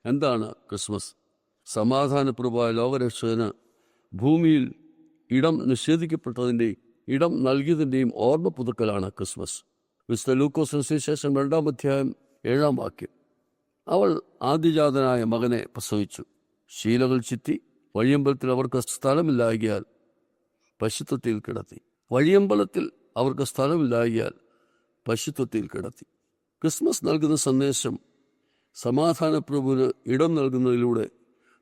എന്താണ് ക്രിസ്മസ്? സമാധാനപ്രഭുവായ ലോകരക്ഷകന് ഭൂമിയിൽ ഇടം നിഷേധിക്കപ്പെട്ടതിൻ്റെയും ഇടം നൽകിയതിൻ്റെയും ഓർമ്മ പുതുക്കലാണ് ക്രിസ്മസ്. വിശുദ്ധ ലൂക്കോസിന് സുവിശേഷം 2-ാം അധ്യായം 7-ാം വാക്യം. അവൾ ആദ്യജാതനായ മകനെ പ്രസവിച്ചു. ശീലകൾ ചുറ്റി വഴിയമ്പലത്തിൽ അവർക്ക് സ്ഥലമില്ലായകയാൽ പശുത്വത്തിൽ കിടത്തി. വഴിയമ്പലത്തിൽ അവർക്ക് സ്ഥലമില്ലായകയാൽ പശുത്വത്തിൽ കിടത്തി. ക്രിസ്മസ് നൽകുന്ന സന്ദേശം സമാധാനപ്രഭുവിന് ഇടം നൽകുന്നതിലൂടെ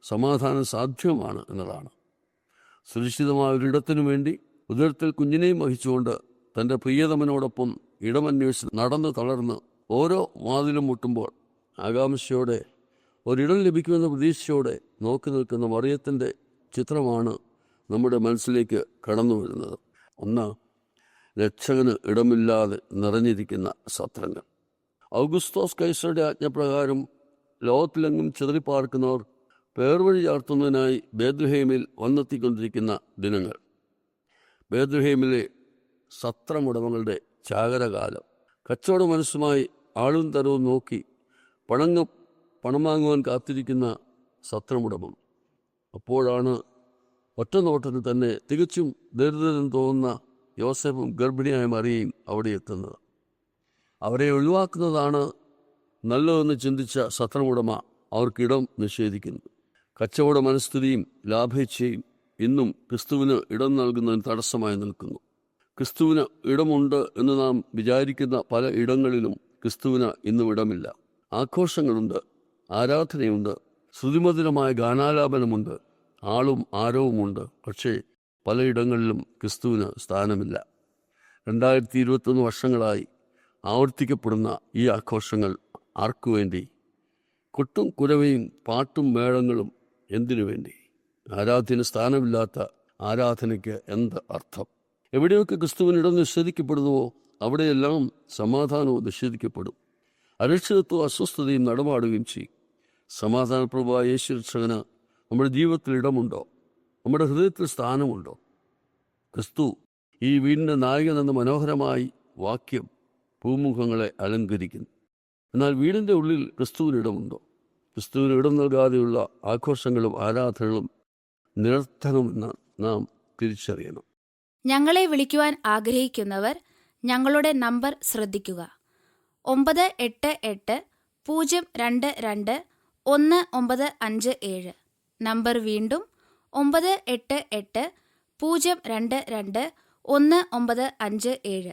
സമാധാനം സാധ്യമാണ് എന്നതാണ്. സുരക്ഷിതമായ ഒരിടത്തിനു വേണ്ടി ഉദരത്തിൽ കുഞ്ഞിനെയും വഹിച്ചുകൊണ്ട് തൻ്റെ പ്രിയതമനോടൊപ്പം ഇടമന്വേഷിച്ച് നടന്ന് തളർന്ന് ഓരോ വാതിലും മുട്ടുമ്പോൾ ആകാംക്ഷയോടെ ഒരിടം ലഭിക്കുമെന്ന പ്രതീക്ഷയോടെ നോക്കി നിൽക്കുന്ന മറിയത്തിൻ്റെ ചിത്രമാണ് നമ്മുടെ മനസ്സിലേക്ക് കടന്നു വരുന്നത്. ഒന്ന്, രക്ഷകന് ഇടമില്ലാതെ നിറഞ്ഞിരിക്കുന്ന സത്രങ്ങൾ. ഔഗുസ്തോസ് കൈസറുടെ ആജ്ഞപ്രകാരം ലോകത്തിലെങ്ങും ചിതറിപ്പാർക്കുന്നവർ പേർവഴി ചാർത്തുന്നതിനായി ബേത്ലഹേമിൽ വന്നെത്തിക്കൊണ്ടിരിക്കുന്ന ദിനങ്ങൾ. ബേത്ലഹേമിലെ സത്രമുടമകളുടെ ചാകരകാലം. കച്ചവട മനസ്സുമായി ആളും തരവും നോക്കി പണം വാങ്ങുവാൻ കാത്തിരിക്കുന്ന സത്രമുടമം. അപ്പോഴാണ് ഒറ്റ നോട്ടത്തിൽ തന്നെ തികച്ചും ദരിദ്രരെന്ന് തോന്നുന്ന യോസേഫും ഗർഭിണിയായ മറിയയും അവിടെ എത്തുന്നത്. അവരെ ഒഴിവാക്കുന്നതാണ് നല്ലതെന്ന് ചിന്തിച്ച സത്രമുടമ അവർക്കിടം നിഷേധിക്കുന്നു. കച്ചവട മനസ്ഥിതിയും ലാഭേച്ഛയും ഇന്നും ക്രിസ്തുവിന് ഇടം നൽകുന്നതിന് തടസ്സമായി നിൽക്കുന്നു. ക്രിസ്തുവിന് ഇടമുണ്ട് എന്ന് നാം വിചാരിക്കുന്ന പല ഇടങ്ങളിലും ക്രിസ്തുവിന് ഇന്നും ഇടമില്ല. ആഘോഷങ്ങളുണ്ട്, ആരാധനയുണ്ട്, ശ്രുതിമധുരമായ ഗാനാലാപനമുണ്ട്, ആളും ആരവുമുണ്ട്. പക്ഷേ പലയിടങ്ങളിലും ക്രിസ്തുവിന് സ്ഥാനമില്ല. 2021 വർഷങ്ങളായി ആവർത്തിക്കപ്പെടുന്ന ഈ ആഘോഷങ്ങൾ ആർക്കു വേണ്ടി? കൊട്ടും കുരവയും പാട്ടും മേളങ്ങളും എന്തിനു വേണ്ടി? ആരാധ്യന് സ്ഥാനമില്ലാത്ത ആരാധനയ്ക്ക് എന്ത് അർത്ഥം? എവിടെയൊക്കെ ക്രിസ്തുവിന് ഇടം നിഷേധിക്കപ്പെടുന്നുവോ അവിടെയെല്ലാം സമാധാനവും നിഷേധിക്കപ്പെടും. അരക്ഷിതത്വവും അസ്വസ്ഥതയും നടമാടുകയും ചെയ്യും. സമാധാനപ്രഭുവായ യേശു രക്ഷകന് നമ്മുടെ ജീവിതത്തിൽ ഇടമുണ്ടോ? നമ്മുടെ ഹൃദയത്തിൽ സ്ഥാനമുണ്ടോ? ക്രിസ്തു ഈ വീടിൻ്റെ നായകൻ എന്ന മനോഹരമായി വാക്യം പൂമുഖങ്ങളെ അലങ്കരിക്കുന്നു. എന്നാൽ വീടിൻ്റെ ഉള്ളിൽ ക്രിസ്തുവിന് ഇടമുണ്ടോ? ക്രിസ്തുവിന് ഇടം നൽകാതെയുള്ള ആഘോഷങ്ങളും ആരാധനകളും നിരർത്ഥകമെന്ന് നാം തിരിച്ചറിയണം. ഞങ്ങളെ വിളിക്കുവാൻ ആഗ്രഹിക്കുന്നവർ ഞങ്ങളുടെ നമ്പർ ശ്രദ്ധിക്കുക: 988-022-1957. നമ്പർ വീണ്ടും 988-022-1957.